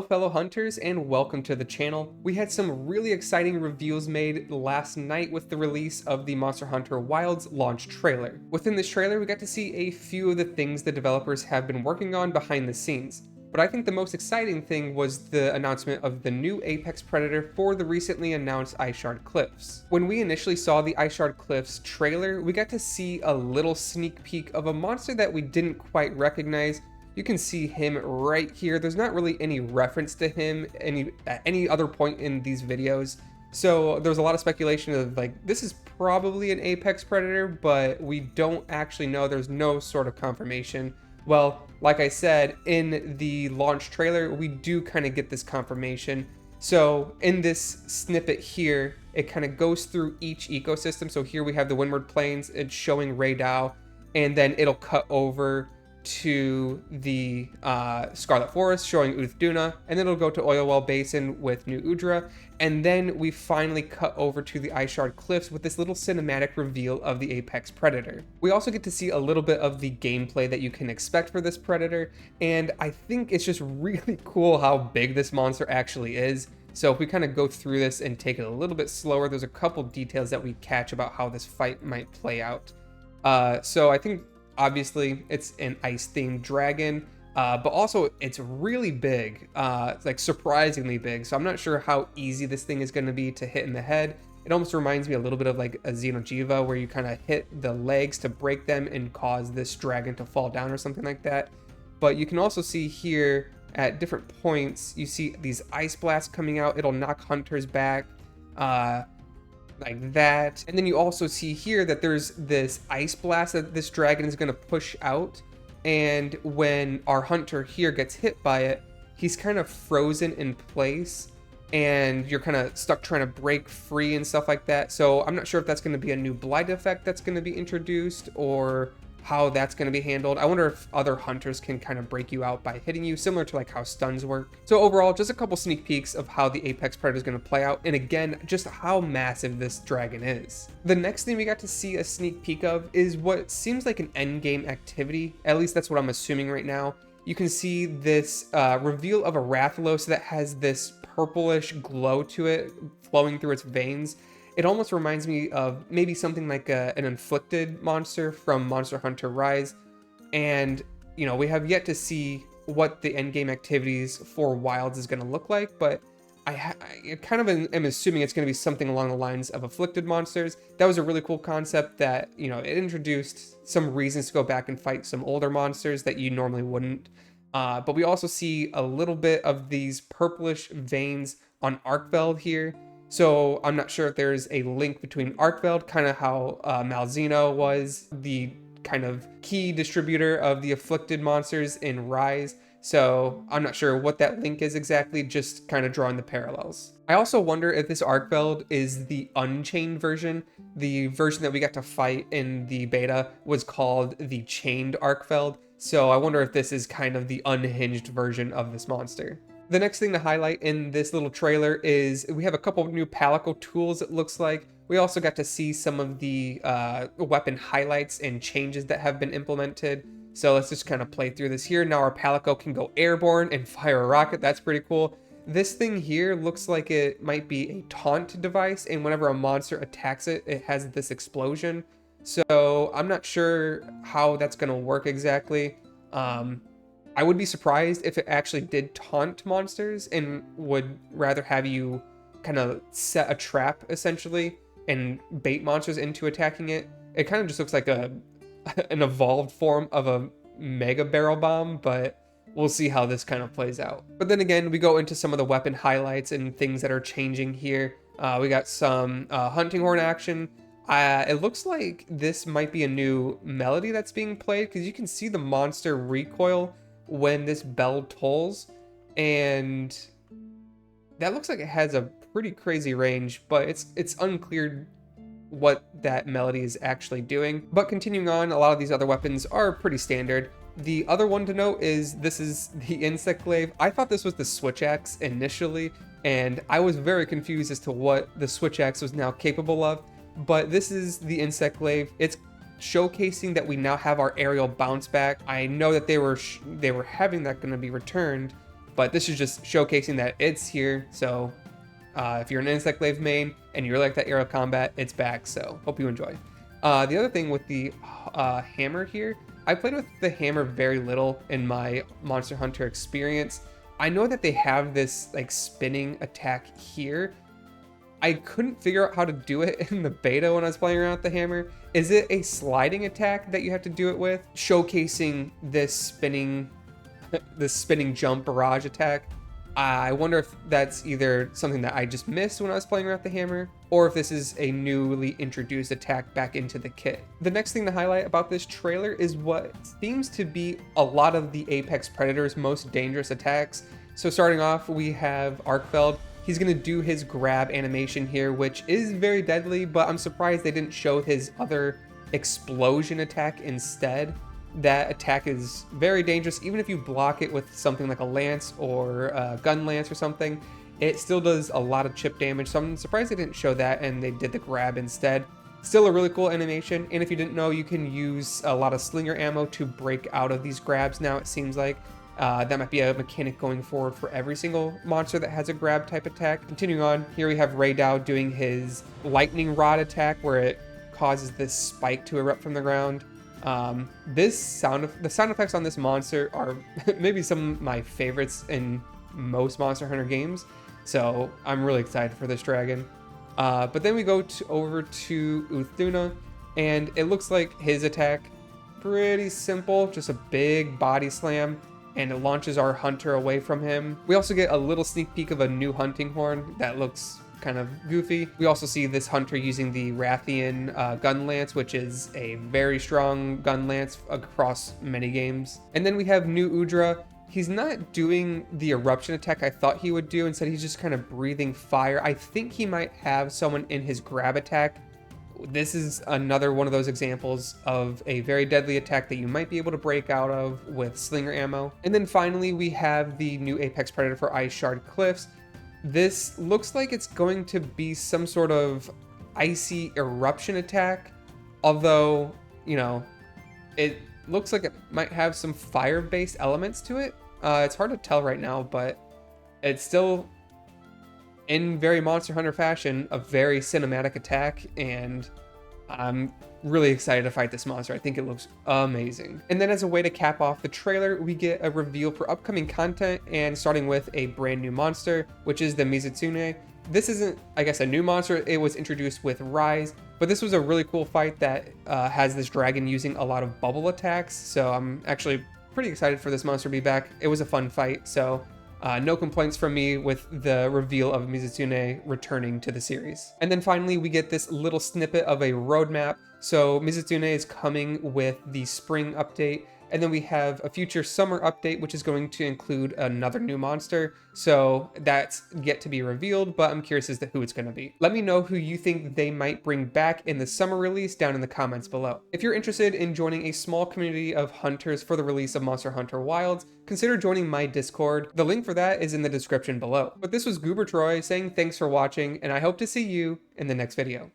fellow hunters, and welcome to the channel. We had some really exciting reveals made last night with the release of the Monster Hunter Wilds launch trailer. Within this trailer, we got to see a few of the things the developers have been working on behind the scenes. But I think the most exciting thing was the announcement of the new apex predator for the recently announced Ishard Cliffs. When we initially saw the Ishard Cliffs trailer, we got to see a little sneak peek of a monster that we didn't quite recognize. You can see him right here. There's not really any reference to him at any other point in these videos. So there's a lot of speculation of like, this is probably an apex predator, but we don't actually know. There's no sort of confirmation. Well, like I said, in the launch trailer, we do kind of get this confirmation. So in this snippet here, it kind of goes through each ecosystem. So here we have the Windward Plains, it's showing Raydao, and then it'll cut over to the Scarlet Forest showing Uthaduna, and then it'll go to Oilwell Basin with New Udra, and then we finally cut over to the Ishard Cliffs with this little cinematic reveal of the apex predator. We also get to see a little bit of the gameplay that you can expect for this predator, and I think it's just really cool how big this monster actually is. So if we kind of go through this and take it a little bit slower, there's a couple details that we catch about how this fight might play out. So I think obviously it's an ice-themed dragon, but also it's really big, like surprisingly big. So I'm not sure how easy this thing is going to be to hit in the head. It almost reminds me a little bit of like a Xeno'jiiva, where you kind of hit the legs to break them and cause this dragon to fall down or something like that. But you can also see here at different points, you see these ice blasts coming out. It'll knock hunters back. Like that. And then you also see here that there's this ice blast that this dragon is going to push out, and when our hunter here gets hit by it, he's kind of frozen in place and you're kind of stuck trying to break free and stuff like that. So I'm not sure if that's going to be a new blight effect that's going to be introduced or how that's going to be handled. I wonder if other hunters can kind of break you out by hitting you, similar to like how stuns work. So overall, just a couple sneak peeks of how the apex predator is going to play out, and again, just how massive this dragon is. The next thing we got to see a sneak peek of is what seems like an endgame activity. At least that's what I'm assuming right now. You can see this reveal of a Rathalos that has this purplish glow to it flowing through its veins. It almost reminds me of maybe something like an inflicted monster from Monster Hunter Rise. And, you know, we have yet to see what the endgame activities for Wilds is going to look like, but I kind of am assuming it's going to be something along the lines of afflicted monsters. That was a really cool concept that, you know, it introduced some reasons to go back and fight some older monsters that you normally wouldn't. But we also see a little bit of these purplish veins on Arkveld here. So I'm not sure if there's a link between Arkveld, kind of how Malzeno was the kind of key distributor of the afflicted monsters in Rise. So I'm not sure what that link is exactly, just kind of drawing the parallels. I also wonder if this Arkveld is the unchained version. The version that we got to fight in the beta was called the Chained Arkveld. So I wonder if this is kind of the unhinged version of this monster. The next thing to highlight in this little trailer is we have a couple of new Palico tools, it looks like. We also got to see some of the weapon highlights and changes that have been implemented. So let's just kind of play through this here. Now our Palico can go airborne and fire a rocket. That's pretty cool. This thing here looks like it might be a taunt device, and whenever a monster attacks it, it has this explosion. So I'm not sure how that's going to work exactly. I would be surprised if it actually did taunt monsters and would rather have you kind of set a trap essentially and bait monsters into attacking it. It kind of just looks like an evolved form of a mega barrel bomb, but we'll see how this kind of plays out. But then again, we go into some of the weapon highlights and things that are changing here. We got some hunting horn action. It looks like this might be a new melody that's being played, because you can see the monster recoil when this bell tolls, and that looks like it has a pretty crazy range, but it's unclear what that melody is actually doing. But continuing on, a lot of these other weapons are pretty standard. The other one to note is this is the insect glaive. I thought this was the switch axe initially, and I was very confused as to what the switch axe was now capable of, but this is the insect glaive. It's showcasing that we now have our aerial bounce back. I know that they were having that going to be returned, but this is just showcasing that it's here. So if you're an Insect Glaive main and you really like that aerial combat, it's back. So hope you enjoy. The other thing with the hammer here, I played with the hammer very little in my Monster Hunter experience. I know that they have this like spinning attack here. I couldn't figure out how to do it in the beta when I was playing around with the hammer. Is it a sliding attack that you have to do it with, showcasing this spinning jump barrage attack? I wonder if that's either something that I just missed when I was playing around with the hammer, or if this is a newly introduced attack back into the kit. The next thing to highlight about this trailer is what seems to be a lot of the Apex Predator's most dangerous attacks. So starting off, we have Arkfeld. He's going to do his grab animation here, which is very deadly, but I'm surprised they didn't show his other explosion attack instead. That attack is very dangerous. Even if you block it with something like a lance or a gun lance or something, it still does a lot of chip damage. So I'm surprised they didn't show that and they did the grab instead. Still a really cool animation. And if you didn't know, you can use a lot of slinger ammo to break out of these grabs now, it seems like. That might be a mechanic going forward for every single monster that has a grab type attack. Continuing on, here we have Raydao doing his lightning rod attack where it causes this spike to erupt from the ground. The sound effects on this monster are maybe some of my favorites in most Monster Hunter games, so I'm really excited for this dragon. But then we go over to Uthuna, and it looks like his attack, pretty simple, just a big body slam, and it launches our hunter away from him. We also get a little sneak peek of a new hunting horn that looks kind of goofy. We also see this hunter using the Rathian gun lance, which is a very strong gun lance across many games. And then we have new Udra. He's not doing the eruption attack I thought he would do. Instead, he's just kind of breathing fire. I think he might have someone in his grab attack. This is another one of those examples of a very deadly attack that you might be able to break out of with slinger ammo. And then finally, we have the new Apex Predator for Ice Shard Cliffs. This looks like it's going to be some sort of icy eruption attack, although, you know, it looks like it might have some fire-based elements to it. It's hard to tell right now, but it's still, in very Monster Hunter fashion, a very cinematic attack, and I'm really excited to fight this monster. I think it looks amazing. And then as a way to cap off the trailer, we get a reveal for upcoming content, and starting with a brand new monster, which is the Mizutsune. This isn't, I guess, a new monster. It was introduced with Rise, but this was a really cool fight that has this dragon using a lot of bubble attacks. So I'm actually pretty excited for this monster to be back. It was a fun fight, so no complaints from me with the reveal of Mizutsune returning to the series. And then finally, we get this little snippet of a roadmap. So Mizutsune is coming with the spring update, and then we have a future summer update, which is going to include another new monster. So that's yet to be revealed, but I'm curious as to who it's going to be. Let me know who you think they might bring back in the summer release down in the comments below. If you're interested in joining a small community of hunters for the release of Monster Hunter Wilds, consider joining my Discord. The link for that is in the description below. But this was Goober Troy saying thanks for watching, and I hope to see you in the next video.